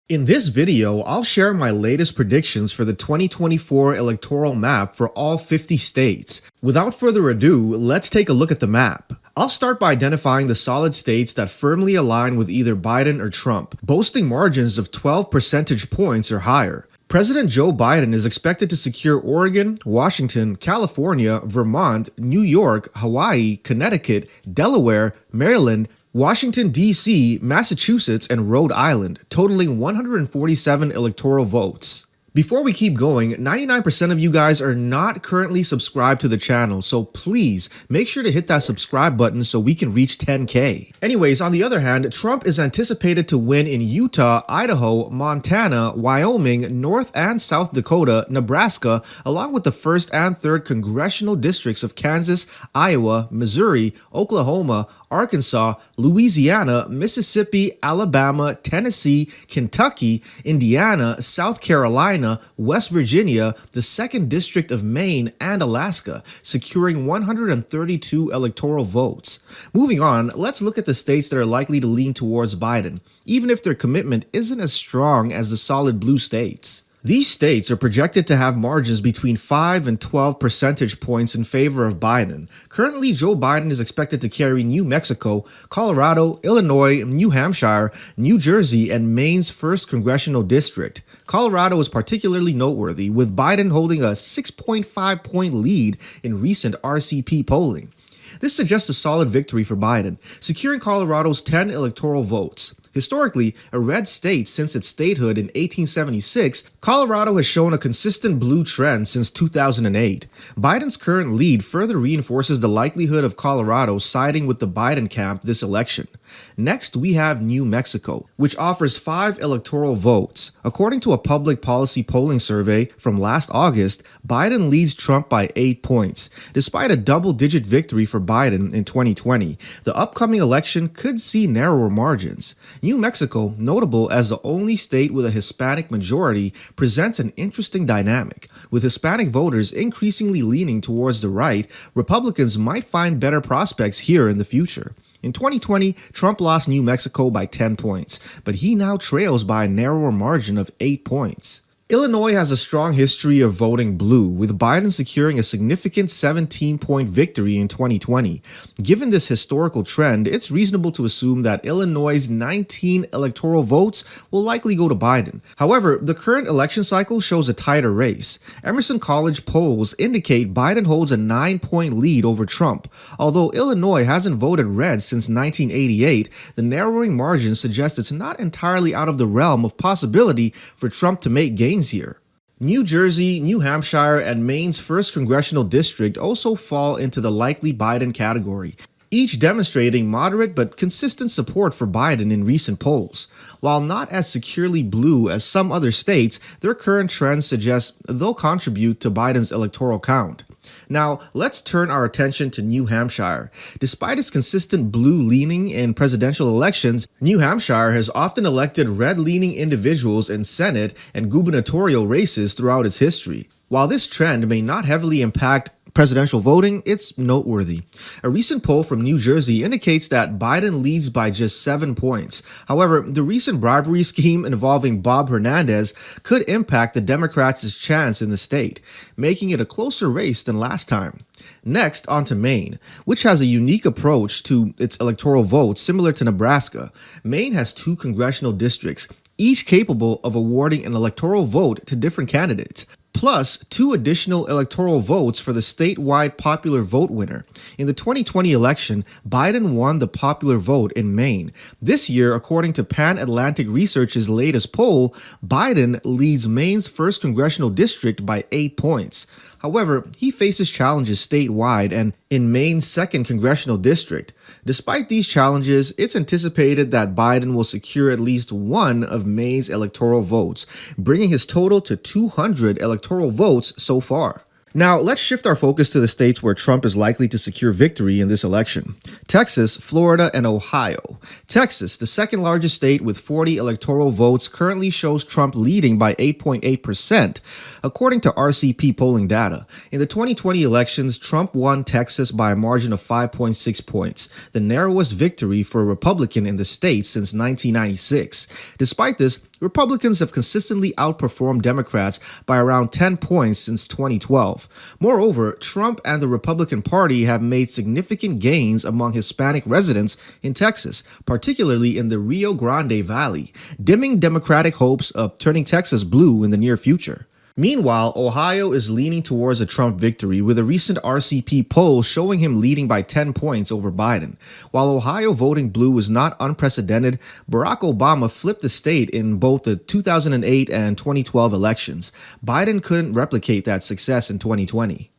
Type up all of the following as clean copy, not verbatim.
In this video, I'll share my latest predictions for the 2024 electoral map for all 50 states. Without further ado, let's take a look at the map. I'll start by identifying the solid states that firmly align with either Biden or Trump, boasting margins of 12 percentage points or higher. President Joe Biden is expected to secure Oregon, Washington, California, Vermont, New York, Hawaii, Connecticut, Delaware, Maryland, Washington, D.C., Massachusetts, and Rhode Island, totaling 147 electoral votes. Before we keep going, 99% of you guys are not currently subscribed to the channel, so please make sure to hit that subscribe button so we can reach 10K. Anyways, on the other hand, Trump is anticipated to win in Utah, Idaho, Montana, Wyoming, North and South Dakota, Nebraska, along with the 1st and 3rd congressional districts of Kansas, Iowa, Missouri, Oklahoma, Arkansas, Louisiana, Mississippi, Alabama, Tennessee, Kentucky, Indiana, South Carolina, West Virginia, the 2nd District of Maine, and Alaska, securing 132 electoral votes. Moving on, let's look at the states that are likely to lean towards Biden, even if their commitment isn't as strong as the solid blue states. These states are projected to have margins between 5 and 12 percentage points in favor of Biden. Currently, Joe Biden is expected to carry New Mexico, Colorado, Illinois, New Hampshire, New Jersey, and Maine's 1st congressional district. Colorado is particularly noteworthy, with Biden holding a 6.5-point lead in recent RCP polling. This suggests a solid victory for Biden, securing Colorado's 10 electoral votes. Historically, a red state since its statehood in 1876, Colorado has shown a consistent blue trend since 2008. Biden's current lead further reinforces the likelihood of Colorado siding with the Biden camp this election. Next, we have New Mexico, which offers 5 electoral votes. According to a public policy polling survey from last August, Biden leads Trump by 8 points. Despite a double-digit victory for Biden in 2020, the upcoming election could see narrower margins. New Mexico, notable as the only state with a Hispanic majority, presents an interesting dynamic. With Hispanic voters increasingly leaning towards the right, Republicans might find better prospects here in the future. In 2020, Trump lost New Mexico by 10 points, but he now trails by a narrower margin of 8 points. Illinois has a strong history of voting blue, with Biden securing a significant 17-point victory in 2020. Given this historical trend, it's reasonable to assume that Illinois' 19 electoral votes will likely go to Biden. However, the current election cycle shows a tighter race. Emerson College polls indicate Biden holds a 9-point lead over Trump. Although Illinois hasn't voted red since 1988, the narrowing margin suggests it's not entirely out of the realm of possibility for Trump to make gains here. New Jersey, New Hampshire, and Maine's 1st congressional district also fall into the likely Biden category, each demonstrating moderate but consistent support for Biden in recent polls. While not as securely blue as some other states, their current trends suggest they'll contribute to Biden's electoral count. Now, let's turn our attention to New Hampshire. Despite its consistent blue leaning in presidential elections, New Hampshire has often elected red-leaning individuals in Senate and gubernatorial races throughout its history. While this trend may not heavily impact presidential voting, it's noteworthy. A recent poll from New Jersey indicates that Biden leads by just 7 points. However, the recent bribery scheme involving Bob Hernandez could impact the Democrats' chance in the state, making it a closer race than last time. Next, on to Maine, which has a unique approach to its electoral votes similar to Nebraska. Maine has 2 congressional districts, each capable of awarding an electoral vote to different candidates, plus 2 additional electoral votes for the statewide popular vote winner. In the 2020 election, Biden won the popular vote in Maine. This year, according to Pan Atlantic Research's latest poll, Biden leads Maine's 1st congressional district by 8 points. However, he faces challenges statewide and in Maine's 2nd congressional district. Despite these challenges, it's anticipated that Biden will secure at least 1 of Maine's electoral votes, bringing his total to 200 electoral votes so far. Now, let's shift our focus to the states where Trump is likely to secure victory in this election: Texas, Florida, and Ohio. Texas, the 2nd largest state with 40 electoral votes, currently shows Trump leading by 8.8%, according to RCP polling data. In the 2020 elections, Trump won Texas by a margin of 5.6 points, the narrowest victory for a Republican in the state since 1996. Despite this, Republicans have consistently outperformed Democrats by around 10 points since 2012. Moreover, Trump and the Republican Party have made significant gains among Hispanic residents in Texas, particularly in the Rio Grande Valley, dimming Democratic hopes of turning Texas blue in the near future. Meanwhile, Ohio is leaning towards a Trump victory, with a recent RCP poll showing him leading by 10 points over Biden. While Ohio voting blue is not unprecedented, Barack Obama flipped the state in both the 2008 and 2012 elections. Biden couldn't replicate that success in 2020.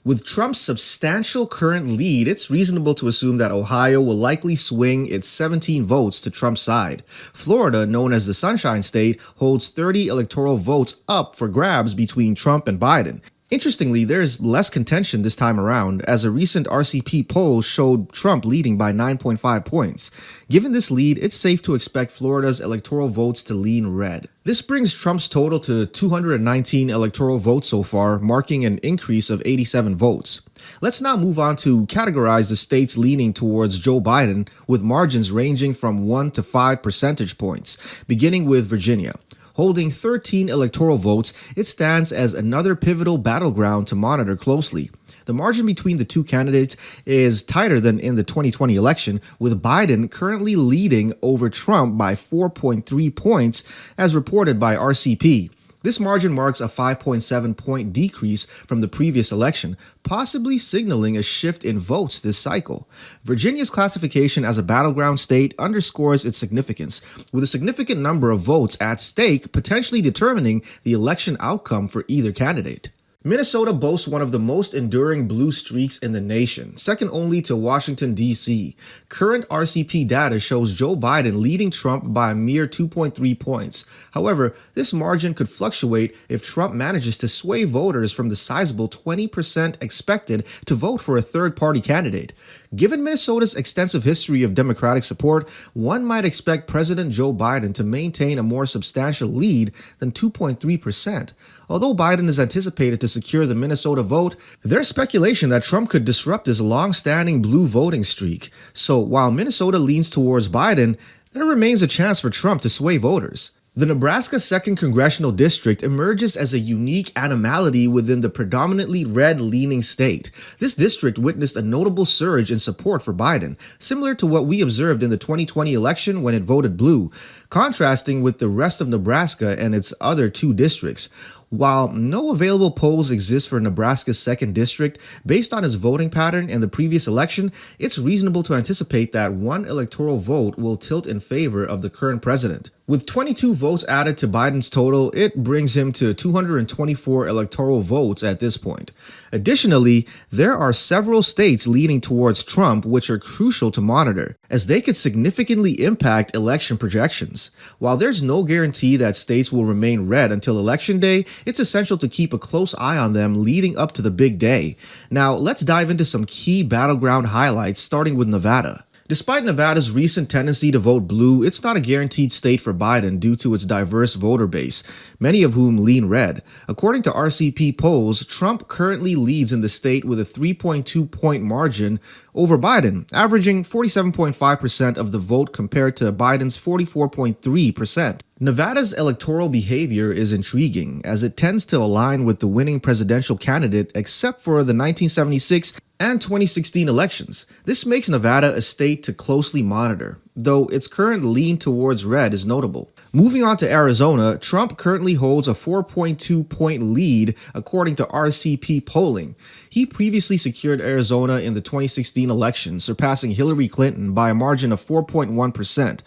With Trump's substantial current lead, it's reasonable to assume that Ohio will likely swing its 17 votes to Trump's side. Florida, known as the Sunshine State, holds 30 electoral votes up for grabs between Trump and Biden. Interestingly, there's less contention this time around, as a recent RCP poll showed Trump leading by 9.5 points. Given this lead, it's safe to expect Florida's electoral votes to lean red. This brings Trump's total to 219 electoral votes so far, marking an increase of 87 votes. Let's now move on to categorize the states leaning towards Joe Biden, with margins ranging from 1 to 5 percentage points, beginning with Virginia. Holding 13 electoral votes, it stands as another pivotal battleground to monitor closely. The margin between the two candidates is tighter than in the 2020 election, with Biden currently leading over Trump by 4.3 points, as reported by RCP. This margin marks a 5.7 point decrease from the previous election, possibly signaling a shift in votes this cycle. Virginia's classification as a battleground state underscores its significance, with a significant number of votes at stake potentially determining the election outcome for either candidate. Minnesota boasts one of the most enduring blue streaks in the nation, second only to Washington, D.C. Current RCP data shows Joe Biden leading Trump by a mere 2.3 points. However, this margin could fluctuate if Trump manages to sway voters from the sizable 20% expected to vote for a third-party candidate. Given Minnesota's extensive history of Democratic support, one might expect President Joe Biden to maintain a more substantial lead than 2.3%. Although Biden is anticipated to secure the Minnesota vote, there's speculation that Trump could disrupt his long-standing blue voting streak. So while Minnesota leans towards Biden, there remains a chance for Trump to sway voters. The Nebraska 2nd Congressional District emerges as a unique anomaly within the predominantly red-leaning state. This district witnessed a notable surge in support for Biden, similar to what we observed in the 2020 election when it voted blue, contrasting with the rest of Nebraska and its other two districts. While no available polls exist for Nebraska's 2nd District, based on its voting pattern in the previous election, it's reasonable to anticipate that one electoral vote will tilt in favor of the current president. With 22 votes added to Biden's total, it brings him to 224 electoral votes at this point. Additionally, there are several states leaning towards Trump which are crucial to monitor, as they could significantly impact election projections. While there's no guarantee that states will remain red until Election Day, it's essential to keep a close eye on them leading up to the big day. Now, let's dive into some key battleground highlights, starting with Nevada. Despite Nevada's recent tendency to vote blue, it's not a guaranteed state for Biden due to its diverse voter base, many of whom lean red. According to RCP polls, Trump currently leads in the state with a 3.2-point margin over Biden, averaging 47.5% of the vote compared to Biden's 44.3%. Nevada's electoral behavior is intriguing, as it tends to align with the winning presidential candidate except for the 1976 and 2016 elections. This makes Nevada a state to closely monitor, though its current lean towards red is notable. Moving on to Arizona, Trump currently holds a 4.2-point lead according to RCP polling. He previously secured Arizona in the 2016 election, surpassing Hillary Clinton by a margin of 4.1%.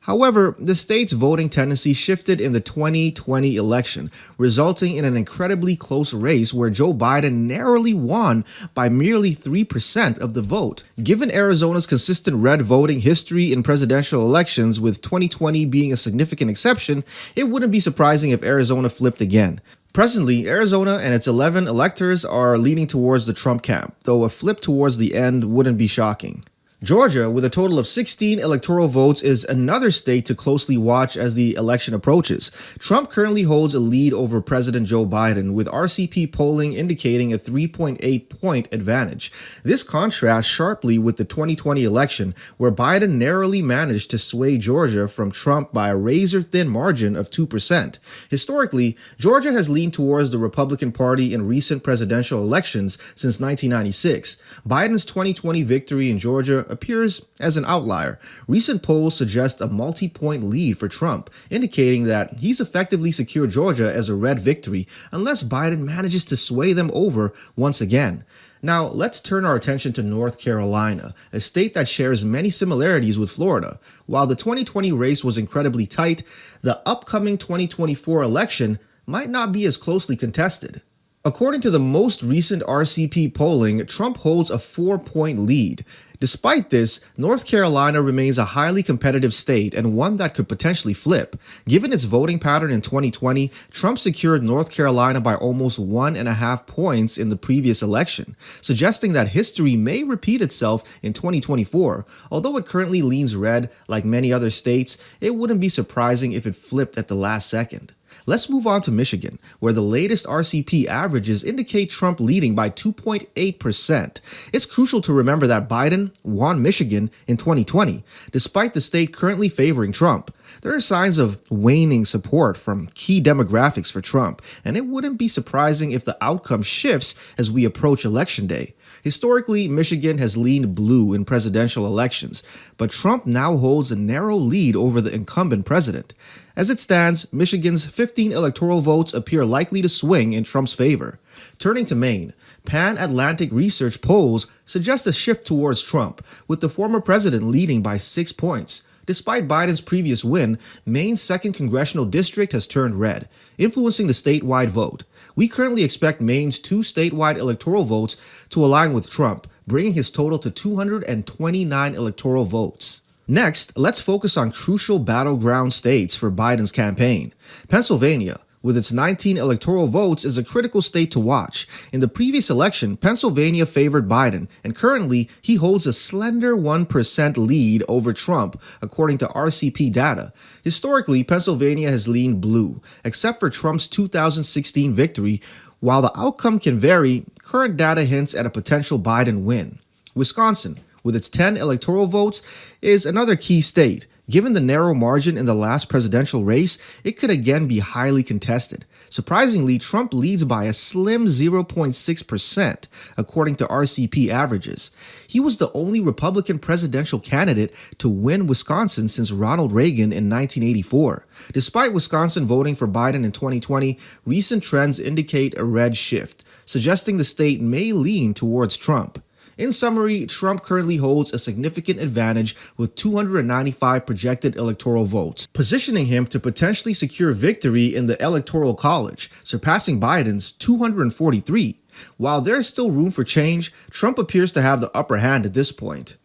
However, the state's voting tendency shifted in the 2020 election, resulting in an incredibly close race where Joe Biden narrowly won by merely 3% of the vote. Given Arizona's consistent red voting history in presidential elections, with 2020 being a significant exception, it wouldn't be surprising if Arizona flipped again. Presently, Arizona and its 11 electors are leaning towards the Trump camp, though a flip towards the end wouldn't be shocking. Georgia, with a total of 16 electoral votes, is another state to closely watch as the election approaches. Trump currently holds a lead over President Joe Biden, with RCP polling indicating a 3.8-point advantage. This contrasts sharply with the 2020 election, where Biden narrowly managed to sway Georgia from Trump by a razor-thin margin of 2%. Historically, Georgia has leaned towards the Republican Party in recent presidential elections since 1996. Biden's 2020 victory in Georgia appears as an outlier. Recent polls suggest a multi-point lead for Trump, indicating that he's effectively secured Georgia as a red victory unless Biden manages to sway them over once again. Now, let's turn our attention to North Carolina, a state that shares many similarities with Florida. While the 2020 race was incredibly tight, the upcoming 2024 election might not be as closely contested. According to the most recent RCP polling, Trump holds a 4-point lead. Despite this, North Carolina remains a highly competitive state and one that could potentially flip. Given its voting pattern in 2020, Trump secured North Carolina by almost 1.5 points in the previous election, suggesting that history may repeat itself in 2024. Although it currently leans red like many other states, it wouldn't be surprising if it flipped at the last second. Let's move on to Michigan, where the latest RCP averages indicate Trump leading by 2.8%. It's crucial to remember that Biden won Michigan in 2020, despite the state currently favoring Trump. There are signs of waning support from key demographics for Trump, and it wouldn't be surprising if the outcome shifts as we approach Election Day. Historically, Michigan has leaned blue in presidential elections, but Trump now holds a narrow lead over the incumbent president. As it stands, Michigan's 15 electoral votes appear likely to swing in Trump's favor. Turning to Maine, Pan-Atlantic research polls suggest a shift towards Trump, with the former president leading by 6 points. Despite Biden's previous win, Maine's 2nd congressional district has turned red, influencing the statewide vote. We currently expect Maine's 2 statewide electoral votes to align with Trump, bringing his total to 229 electoral votes. Next, let's focus on crucial battleground states for Biden's campaign. Pennsylvania, with its 19 electoral votes, is a critical state to watch. In the previous election, Pennsylvania favored Biden, and currently he holds a slender 1% lead over Trump, according to RCP data. Historically, Pennsylvania has leaned blue, except for Trump's 2016 victory. While the outcome can vary, current data hints at a potential Biden win. Wisconsin, with its 10 electoral votes, is another key state. Given the narrow margin in the last presidential race, it could again be highly contested. Surprisingly, Trump leads by a slim 0.6%, according to RCP averages. He was the only Republican presidential candidate to win Wisconsin since Ronald Reagan in 1984. Despite Wisconsin voting for Biden in 2020, recent trends indicate a red shift, suggesting the state may lean towards Trump. In summary, Trump currently holds a significant advantage with 295 projected electoral votes, positioning him to potentially secure victory in the Electoral College, surpassing Biden's 243. While there is still room for change, Trump appears to have the upper hand at this point.